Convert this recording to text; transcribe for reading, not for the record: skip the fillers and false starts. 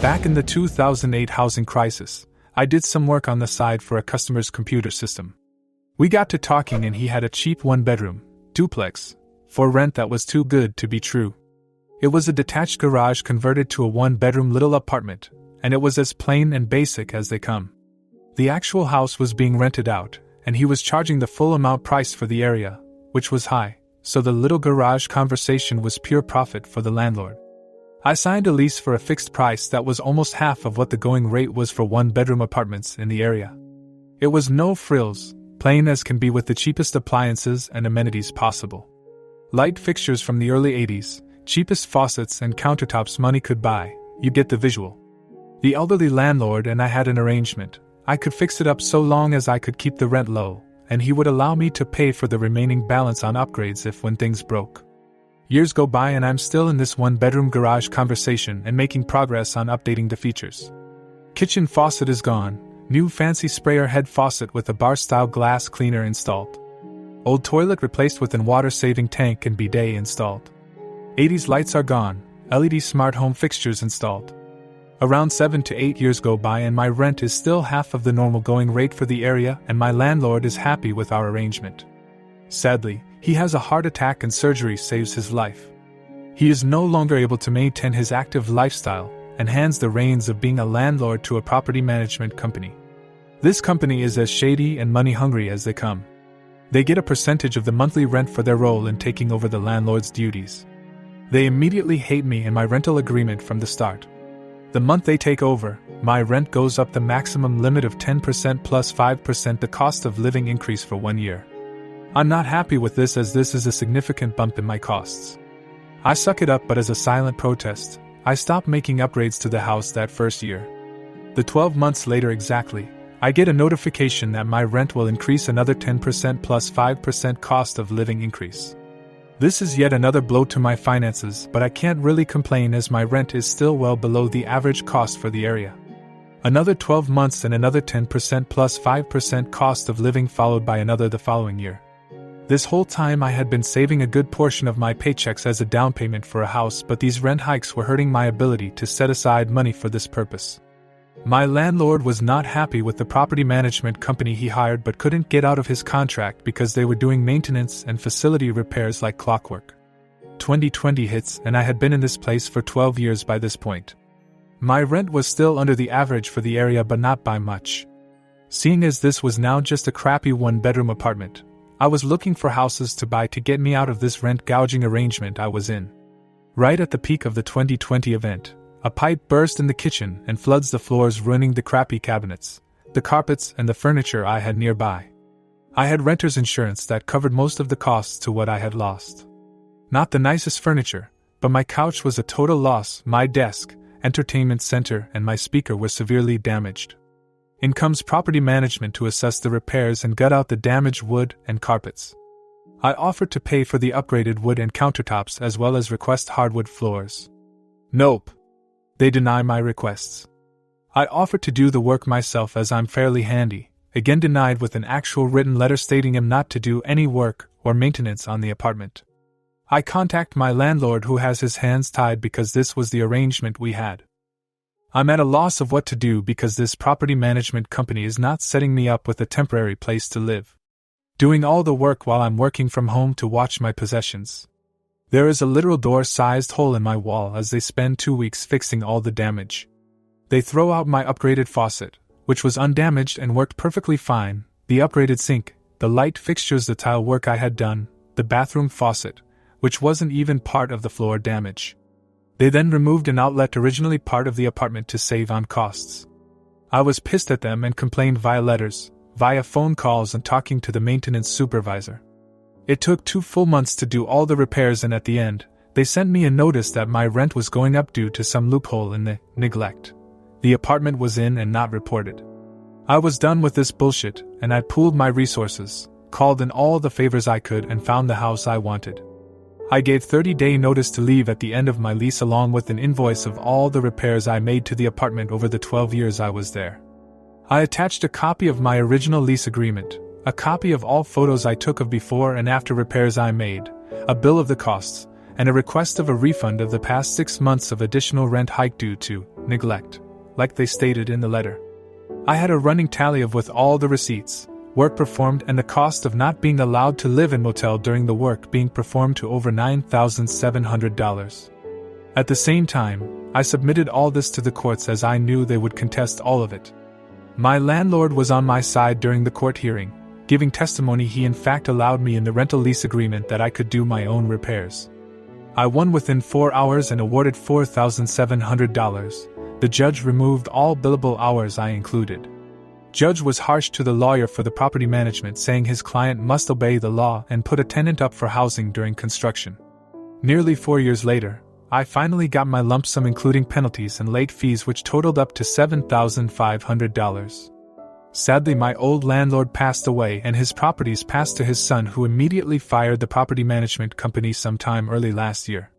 Back in the 2008 housing crisis, I did some work on the side for a customer's computer system. We got to talking and he had a cheap one-bedroom duplex for rent that was too good to be true. It was a detached garage converted to a one-bedroom little apartment, and it was as plain and basic as they come. The actual house was being rented out, and he was charging the full amount price for the area, which was high, so the little garage conversation was pure profit for the landlord. I signed a lease for a fixed price that was almost half of what the going rate was for one-bedroom apartments in the area. It was no frills, plain as can be with the cheapest appliances and amenities possible. Light fixtures from the early 80s, cheapest faucets and countertops money could buy, you get the visual. The elderly landlord and I had an arrangement. I could fix it up so long as I could keep the rent low, and he would allow me to pay for the remaining balance on upgrades if when things broke. Years go by and I'm still in this one-bedroom garage conversation and making progress on updating the features. Kitchen faucet is gone, new fancy sprayer head faucet with a bar-style glass cleaner installed. Old toilet replaced with an water-saving tank and bidet installed. 80s lights are gone, LED smart home fixtures installed. Around 7 to 8 years go by and my rent is still half of the normal going rate for the area and my landlord is happy with our arrangement. Sadly, he has a heart attack and surgery saves his life. He is no longer able to maintain his active lifestyle and hands the reins of being a landlord to a property management company. This company is as shady and money-hungry as they come. They get a percentage of the monthly rent for their role in taking over the landlord's duties. They immediately hate me and my rental agreement from the start. The month they take over, my rent goes up the maximum limit of 10% plus 5% the cost of living increase for 1 year. I'm not happy with this as this is a significant bump in my costs. I suck it up, but as a silent protest, I stopped making upgrades to the house that first year. The 12 months later exactly, I get a notification that my rent will increase another 10% plus 5% cost of living increase. This is yet another blow to my finances, but I can't really complain as my rent is still well below the average cost for the area. Another 12 months and another 10% plus 5% cost of living followed by another the following year. This whole time I had been saving a good portion of my paychecks as a down payment for a house, but these rent hikes were hurting my ability to set aside money for this purpose. My landlord was not happy with the property management company he hired but couldn't get out of his contract because they were doing maintenance and facility repairs like clockwork. 2020 hits and I had been in this place for 12 years by this point. My rent was still under the average for the area but not by much. Seeing as this was now just a crappy one-bedroom apartment, I was looking for houses to buy to get me out of this rent gouging arrangement I was in. Right at the peak of the 2020 event, a pipe burst in the kitchen and floods the floors, ruining the crappy cabinets, the carpets, and the furniture I had nearby. I had renter's insurance that covered most of the costs to what I had lost. Not the nicest furniture, but my couch was a total loss, my desk, entertainment center, and my speaker were severely damaged. In comes property management to assess the repairs and gut out the damaged wood and carpets. I offered to pay for the upgraded wood and countertops as well as request hardwood floors. Nope. They deny my requests. I offered to do the work myself as I'm fairly handy, again denied with an actual written letter stating him not to do any work or maintenance on the apartment. I contact my landlord who has his hands tied because this was the arrangement we had. I'm at a loss of what to do because this property management company is not setting me up with a temporary place to live. Doing all the work while I'm working from home to watch my possessions. There is a literal door-sized hole in my wall as they spend 2 weeks fixing all the damage. They throw out my upgraded faucet, which was undamaged and worked perfectly fine, the upgraded sink, the light fixtures, the tile work I had done, the bathroom faucet, which wasn't even part of the floor damage. They then removed an outlet originally part of the apartment to save on costs. I was pissed at them and complained via letters, via phone calls and talking to the maintenance supervisor. It took 2 full months to do all the repairs and at the end, they sent me a notice that my rent was going up due to some loophole in the neglect. The apartment was in and not reported. I was done with this bullshit and I pooled my resources, called in all the favors I could and found the house I wanted. I gave 30-day notice to leave at the end of my lease along with an invoice of all the repairs I made to the apartment over the 12 years I was there. I attached a copy of my original lease agreement, a copy of all photos I took of before and after repairs I made, a bill of the costs, and a request of a refund of the past 6 months of additional rent hike due to neglect, like they stated in the letter. I had a running tally of with all the receipts, work performed, and the cost of not being allowed to live in motel during the work being performed to over $9,700. At the same time, I submitted all this to the courts as I knew they would contest all of it. My landlord was on my side during the court hearing, giving testimony he in fact allowed me in the rental lease agreement that I could do my own repairs. I won within 4 hours and awarded $4,700. The judge removed all billable hours I included. Judge was harsh to the lawyer for the property management, saying his client must obey the law and put a tenant up for housing during construction. Nearly 4 years later, I finally got my lump sum including penalties and late fees, which totaled up to $7,500. Sadly, my old landlord passed away and his properties passed to his son, who immediately fired the property management company sometime early last year.